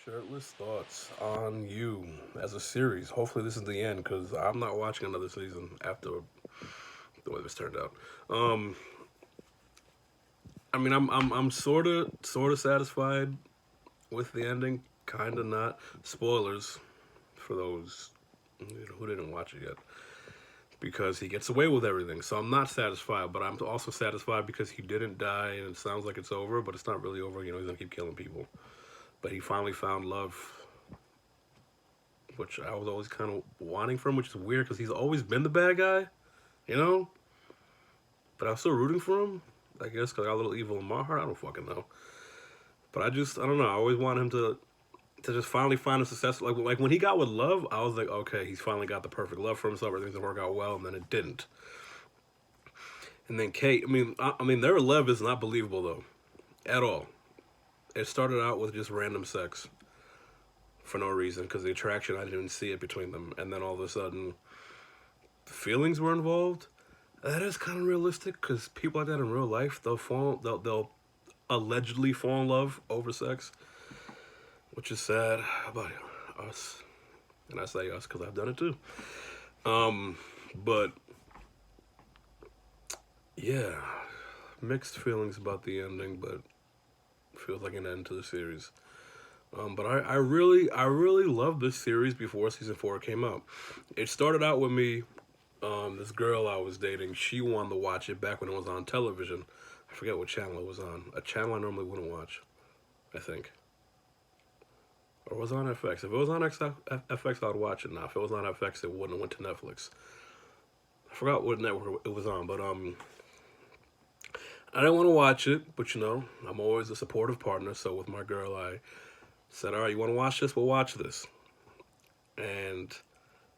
Shirtless thoughts on you as a series. Hopefully, this is the end because I'm not watching another season after the way this turned out. Um, I'm sort of satisfied with the ending. Kind of not. Spoilers for those who didn't watch it yet, because he gets away with everything. So I'm not satisfied, but I'm also satisfied because he didn't die, and it sounds like it's over, but it's not really over. He's gonna keep killing people. But he finally found love, which I was always kind of wanting from, which is weird because he's always been the bad guy, you know? But I'm still rooting for him, I guess, because I got a little evil in my heart. I don't fucking know. But I don't know. I always want him to just finally find a success. Like when he got with Love, I was like, okay, he's finally got the perfect love for himself. Everything's gonna work out well, and then it didn't. And then Kate, their love is not believable though, at all. It started out with just random sex for no reason because the attraction I didn't even see it between them, and then all of a sudden, feelings were involved. That is kind of realistic because people like that in real life, they'll allegedly fall in love over sex, which is sad about us. And I say us because I've done it too. Um, but yeah, mixed feelings about the ending, but feels like an end to the series. But I really loved this series before season 4 came out. It started out with me. This girl I was dating, she wanted to watch it back when it was on television. I forget what channel it was on. A channel I normally wouldn't watch, I think. Or was it on FX? If it was on FX, I would watch it now. If it was on FX, it wouldn't have went to Netflix. I forgot what network it was on, but I didn't want to watch it, but I'm always a supportive partner. So with my girl, I said, "All right, you want to watch this? We'll watch this." And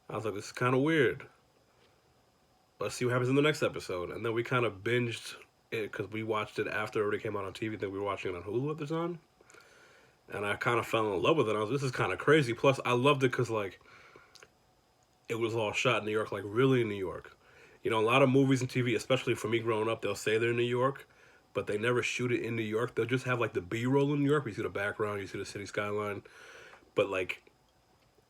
I was like, "This is kind of weird. Let's see what happens in the next episode." And then we kind of binged it because we watched it after it already came out on TV. Then we were watching it on Hulu at the time, and I kind of fell in love with it. I was, this is kind of crazy. Plus, I loved it because like it was all shot in New York, like really in New York. A lot of movies and TV, especially for me growing up, they'll say they're in New York, but they never shoot it in New York. They'll just have like the B roll in New York. You see the background, you see the city skyline, but like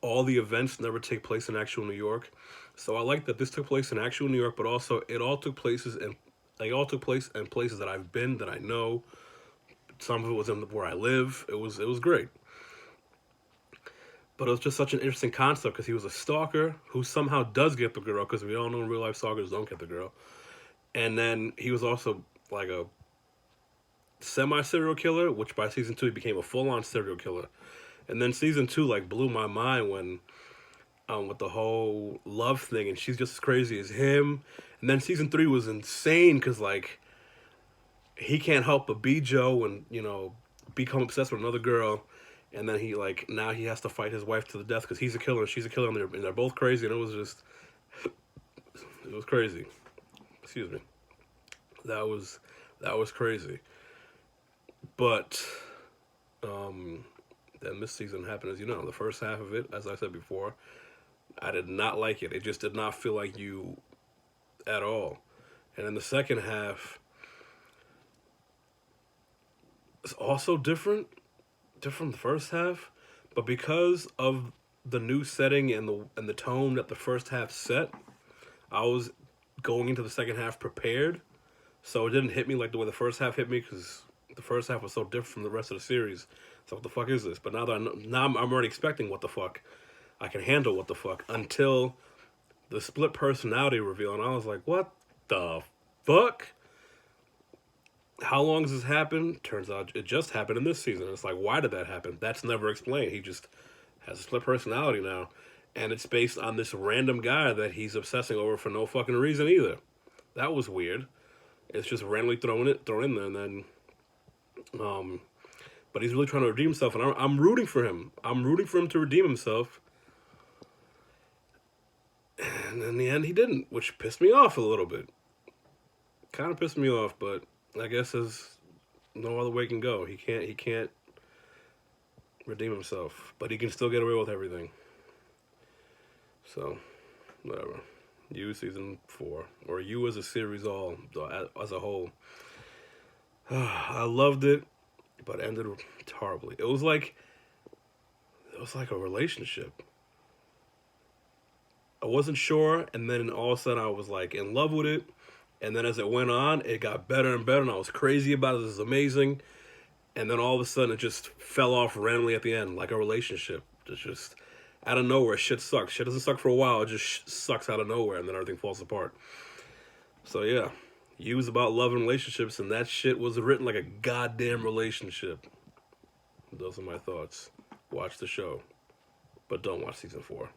all the events never take place in actual New York. So I like that this took place in actual New York, but also it all took places and they all took place in places that I've been, that I know. Some of it was in where I live. It was great. But it was just such an interesting concept because he was a stalker who somehow does get the girl, because we all know in real life stalkers don't get the girl. And then he was also like a semi serial killer, which by season 2 he became a full on serial killer. And then season 2 like blew my mind when with the whole love thing, and she's just as crazy as him. And then season 3 was insane because like he can't help but be Joe and become obsessed with another girl. And then he like now he has to fight his wife to the death because he's a killer and she's a killer, and they're both crazy, and it was crazy. Excuse me. That was crazy. But then this season happened, as you know. The first half of it, as I said before, I did not like it. It just did not feel like you at all. And in the second half, it's also different from the first half, but because of the new setting and the tone that the first half set, I was going into the second half prepared, so it didn't hit me like the way the first half hit me because the first half was so different from the rest of the series. So what the fuck is this? But now that I'm already expecting what the fuck. I can handle what the fuck until the split personality reveal, and I was like, what the fuck? How long has this happened? Turns out it just happened in this season. It's like, why did that happen? That's never explained. He just has a split personality now, and it's based on this random guy that he's obsessing over for no fucking reason either. That was weird. It's just randomly thrown in there, and then, but he's really trying to redeem himself, and I'm rooting for him. I'm rooting for him to redeem himself. And in the end, he didn't, which pissed me off a little bit. Kind of pissed me off, but I guess there's no other way he can go. He can't redeem himself, but he can still get away with everything. So, whatever. You season 4, or you as a series all as a whole. I loved it, but ended horribly. It was like was like a relationship. I wasn't sure, and then all of a sudden I was like in love with it. And then as it went on, it got better and better, and I was crazy about it. This is amazing. And then all of a sudden, it just fell off randomly at the end, like a relationship. It's just out of nowhere. Shit sucks. Shit doesn't suck for a while. It just sucks out of nowhere, and then everything falls apart. So yeah, You was about love and relationships, and that shit was written like a goddamn relationship. Those are my thoughts. Watch the show, but don't watch season 4.